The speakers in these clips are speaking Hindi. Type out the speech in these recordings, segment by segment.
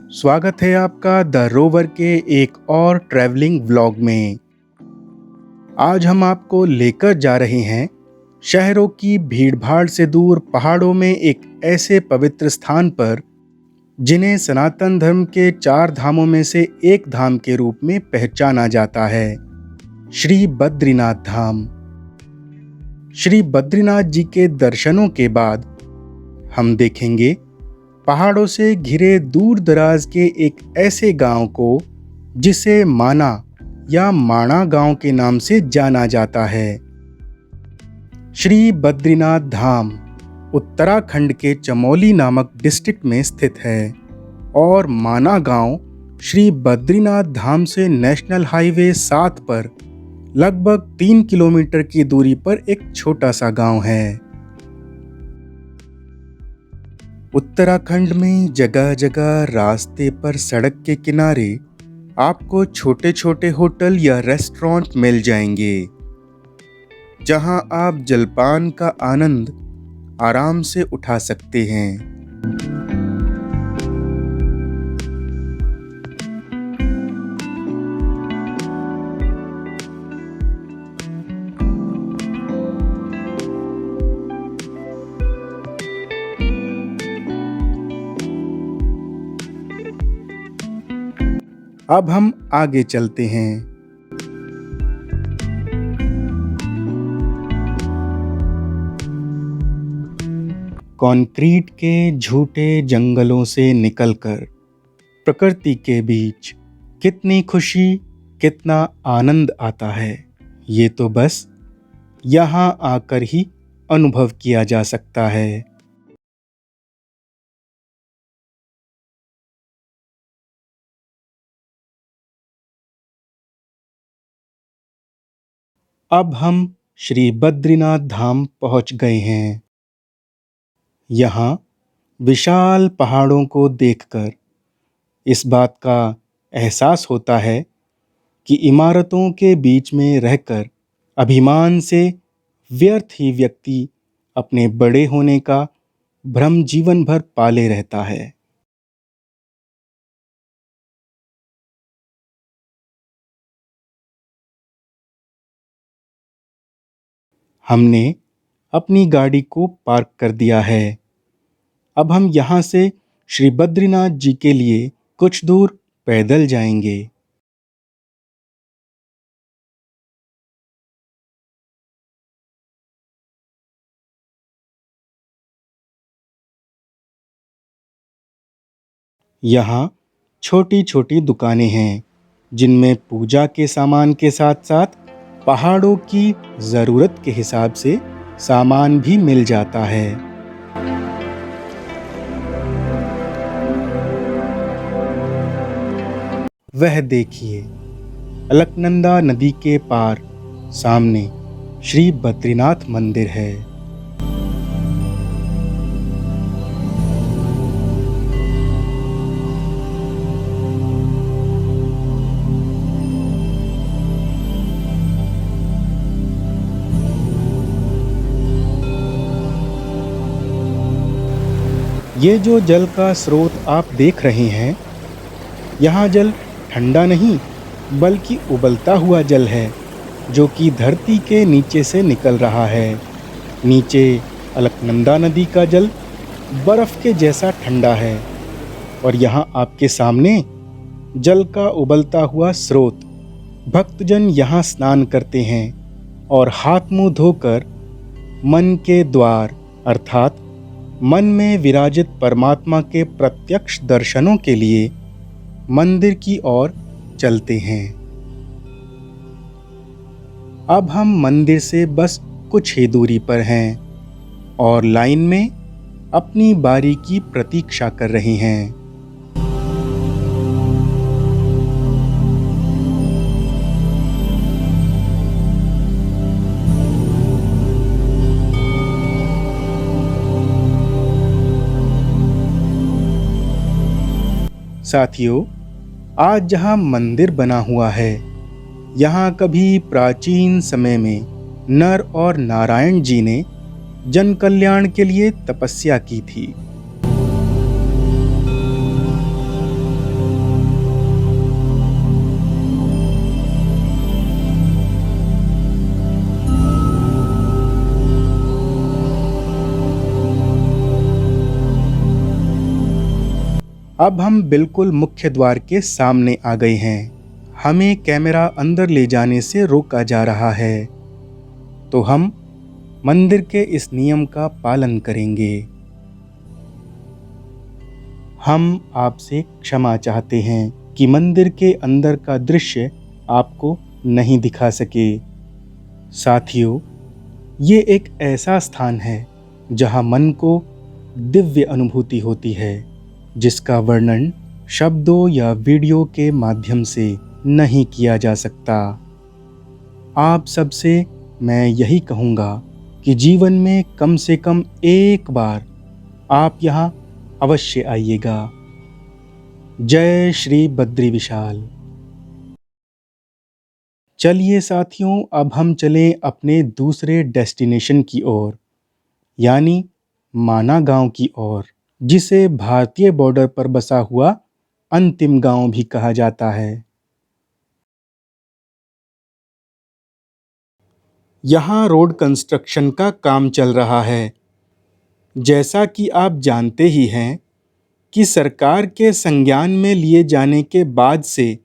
स्वागत है आपका द रोवर के एक और ट्रैवलिंग व्लॉग में। आज हम आपको लेकर जा रहे हैं शहरों की भीड़भाड़ से दूर पहाड़ों में एक ऐसे पवित्र स्थान पर जिन्हें सनातन धर्म के 4 धामों में से एक धाम के रूप में पहचाना जाता है, श्री बद्रीनाथ धाम। श्री बद्रीनाथ जी के दर्शनों के बाद हम देखेंगे पहाड़ों से घिरे दूर दराज के एक ऐसे गांव को जिसे माना या माणा गांव के नाम से जाना जाता है। श्री बद्रीनाथ धाम उत्तराखंड के चमोली नामक डिस्ट्रिक्ट में स्थित है और माना गांव श्री बद्रीनाथ धाम से नेशनल हाईवे 7 पर लगभग 3 किलोमीटर की दूरी पर एक छोटा सा गांव है। उत्तराखंड में जगह जगह रास्ते पर सड़क के किनारे आपको छोटे छोटे होटल या रेस्टोरेंट मिल जाएंगे, जहां आप जलपान का आनंद आराम से उठा सकते हैं। अब हम आगे चलते हैं। कंक्रीट के झूठे जंगलों से निकलकर प्रकृति के बीच कितनी खुशी, कितना आनंद आता है, ये तो बस यहाँ आकर ही अनुभव किया जा सकता है। अब हम श्री बद्रीनाथ धाम पहुंच गए हैं। यहाँ विशाल पहाड़ों को देखकर इस बात का एहसास होता है कि इमारतों के बीच में रहकर अभिमान से व्यर्थ ही व्यक्ति अपने बड़े होने का भ्रम जीवन भर पाले रहता है। हमने अपनी गाड़ी को पार्क कर दिया है। अब हम यहाँ से श्री बद्रीनाथ जी के लिए कुछ दूर पैदल जाएंगे। यहाँ छोटी छोटी दुकानें हैं जिनमें पूजा के सामान के साथ साथ पहाड़ों की ज़रूरत के हिसाब से सामान भी मिल जाता है। वह देखिए, अलकनंदा नदी के पार सामने श्री बद्रीनाथ मंदिर है। ये जो जल का स्रोत आप देख रहे हैं, यहाँ जल ठंडा नहीं बल्कि उबलता हुआ जल है जो कि धरती के नीचे से निकल रहा है। नीचे अलकनंदा नदी का जल बर्फ के जैसा ठंडा है और यहाँ आपके सामने जल का उबलता हुआ स्रोत। भक्तजन यहाँ स्नान करते हैं और हाथ मुंह धोकर मन के द्वार अर्थात मन में विराजित परमात्मा के प्रत्यक्ष दर्शनों के लिए मंदिर की ओर चलते हैं। अब हम मंदिर से बस कुछ ही दूरी पर हैं और लाइन में अपनी बारी की प्रतीक्षा कर रहे हैं। साथियों, आज जहाँ मंदिर बना हुआ है, यहाँ कभी प्राचीन समय में नर और नारायण जी ने जन कल्याण के लिए तपस्या की थी। अब हम बिल्कुल मुख्य द्वार के सामने आ गए हैं। हमें कैमरा अंदर ले जाने से रोका जा रहा है, तो हम मंदिर के इस नियम का पालन करेंगे। हम आपसे क्षमा चाहते हैं कि मंदिर के अंदर का दृश्य आपको नहीं दिखा सके। साथियों, ये एक ऐसा स्थान है जहां मन को दिव्य अनुभूति होती है, जिसका वर्णन शब्दों या वीडियो के माध्यम से नहीं किया जा सकता। आप सबसे मैं यही कहूँगा कि जीवन में कम से कम एक बार आप यहाँ अवश्य आइएगा। जय श्री बद्री विशाल। चलिए साथियों, अब हम चलें अपने दूसरे डेस्टिनेशन की ओर, यानी माना गांव की ओर, जिसे भारतीय बॉर्डर पर बसा हुआ अंतिम गांव भी कहा जाता है। यहाँ रोड कंस्ट्रक्शन का काम चल रहा है। जैसा कि आप जानते ही हैं कि सरकार के संज्ञान में लिए जाने के बाद से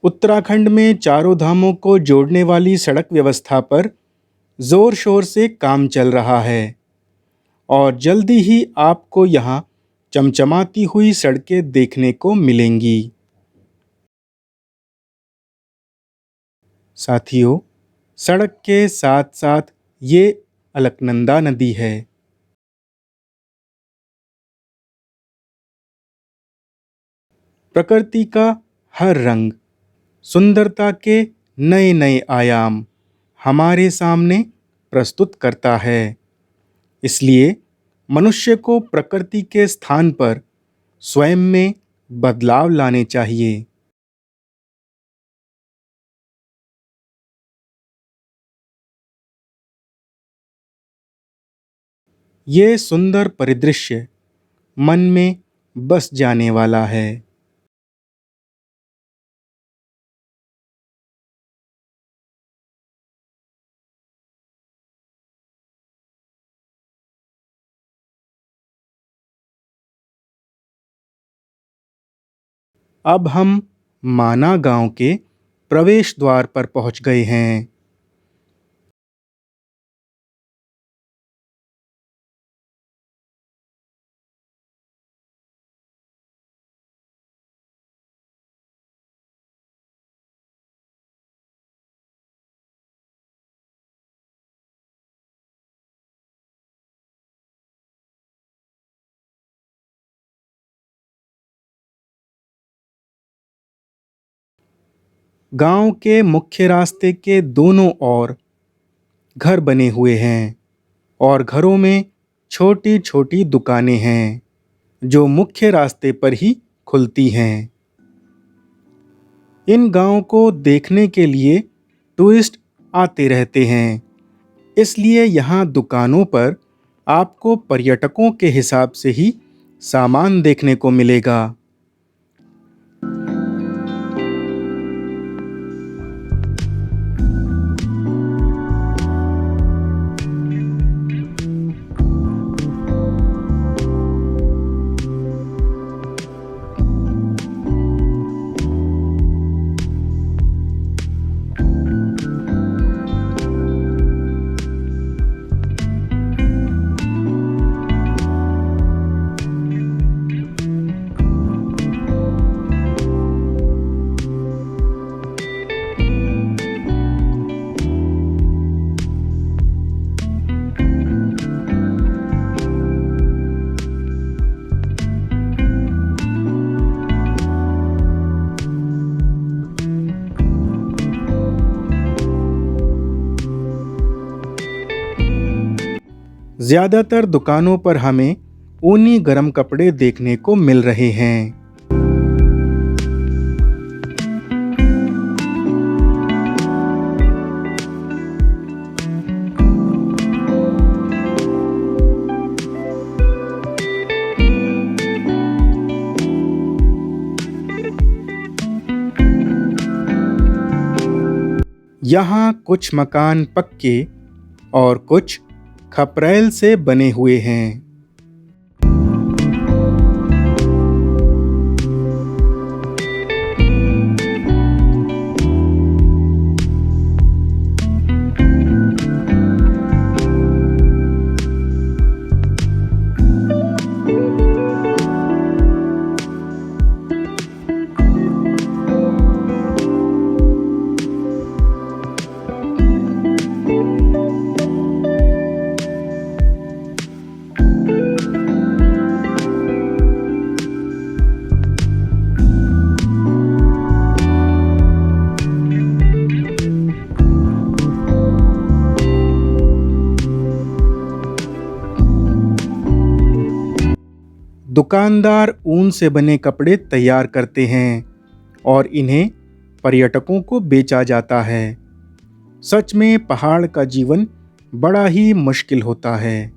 उत्तराखंड में चारों धामों को जोड़ने वाली सड़क व्यवस्था पर जोर शोर से काम चल रहा है और जल्दी ही आपको यहाँ चमचमाती हुई सड़कें देखने को मिलेंगी। साथियों, सड़क के साथ साथ ये अलकनंदा नदी है। प्रकृति का हर रंग, सुंदरता के नए नए आयाम हमारे सामने प्रस्तुत करता है। इसलिए मनुष्य को प्रकृति के स्थान पर स्वयं में बदलाव लाने चाहिए। ये सुंदर परिदृश्य मन में बस जाने वाला है। अब हम माना गांव के प्रवेश द्वार पर पहुंच गए हैं। गांव के मुख्य रास्ते के दोनों ओर घर बने हुए हैं और घरों में छोटी छोटी दुकानें हैं जो मुख्य रास्ते पर ही खुलती हैं। इन गांवों को देखने के लिए टूरिस्ट आते रहते हैं, इसलिए यहाँ दुकानों पर आपको पर्यटकों के हिसाब से ही सामान देखने को मिलेगा। ज्यादातर दुकानों पर हमें ऊनी गर्म कपड़े देखने को मिल रहे हैं। यहाँ कुछ मकान पक्के और कुछ खपरेल से बने हुए हैं। दुकानदार ऊन से बने कपड़े तैयार करते हैं और इन्हें पर्यटकों को बेचा जाता है। सच में पहाड़ का जीवन बड़ा ही मुश्किल होता है।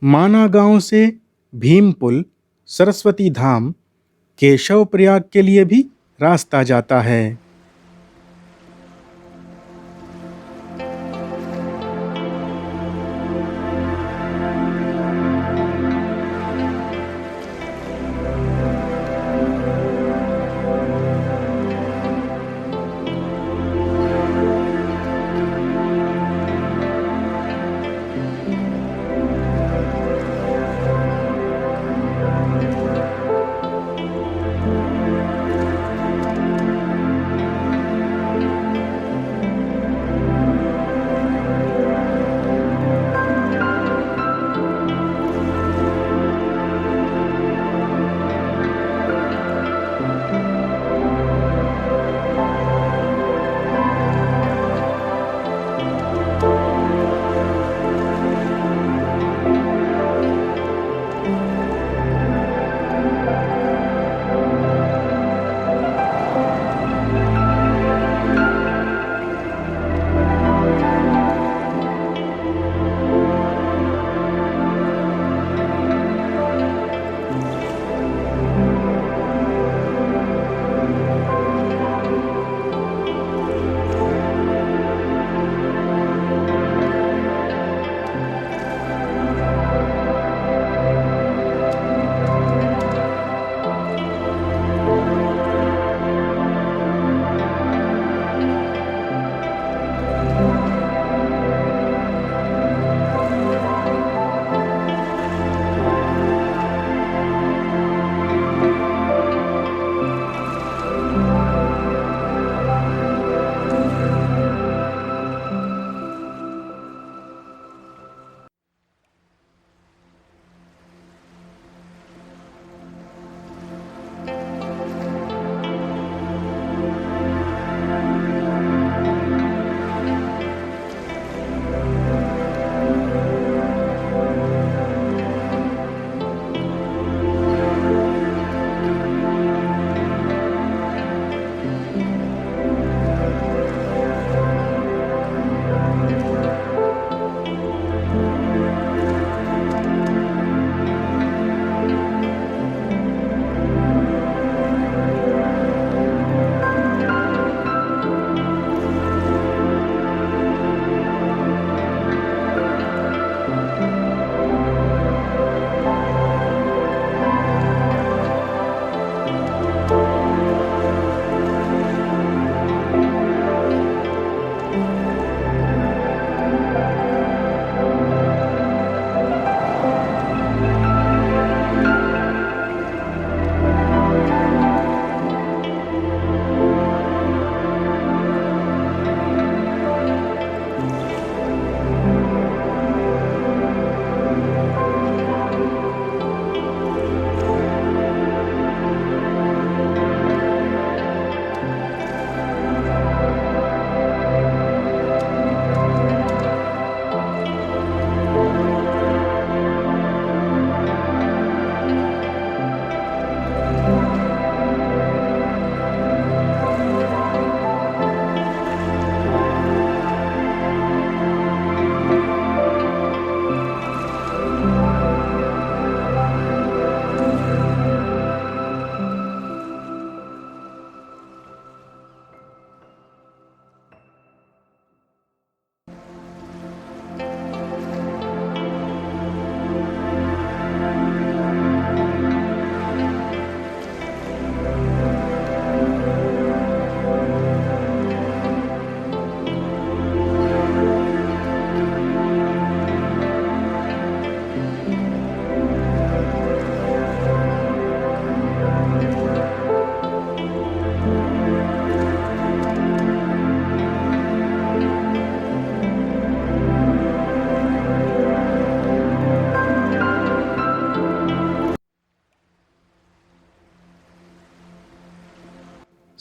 माना गांव से भीमपुल, सरस्वती धाम, केशव प्रयाग के लिए भी रास्ता जाता है।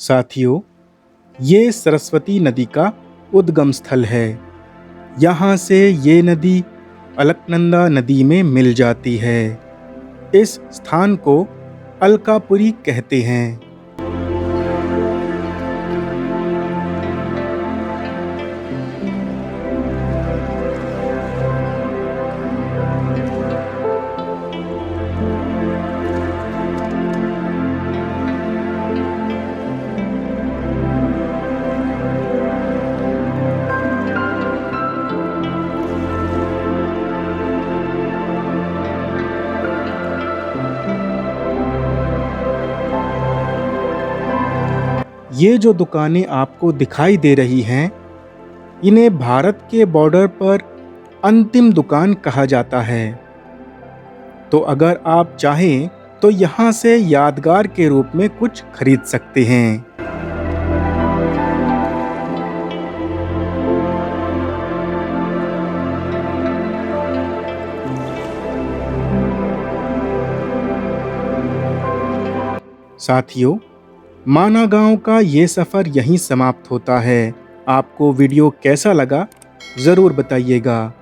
साथियों, ये सरस्वती नदी का उद्गम स्थल है। यहाँ से ये नदी अलकनंदा नदी में मिल जाती है। इस स्थान को अलकापुरी कहते हैं। ये जो दुकानें आपको दिखाई दे रही हैं, इन्हें भारत के बॉर्डर पर अंतिम दुकान कहा जाता है। तो अगर आप चाहें तो यहाँ से यादगार के रूप में कुछ खरीद सकते हैं। साथियों, माना गांव का ये सफ़र यहीं समाप्त होता है। आपको वीडियो कैसा लगा ज़रूर बताइएगा।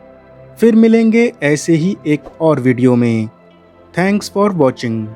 फिर मिलेंगे ऐसे ही एक और वीडियो में। Thanks for watching.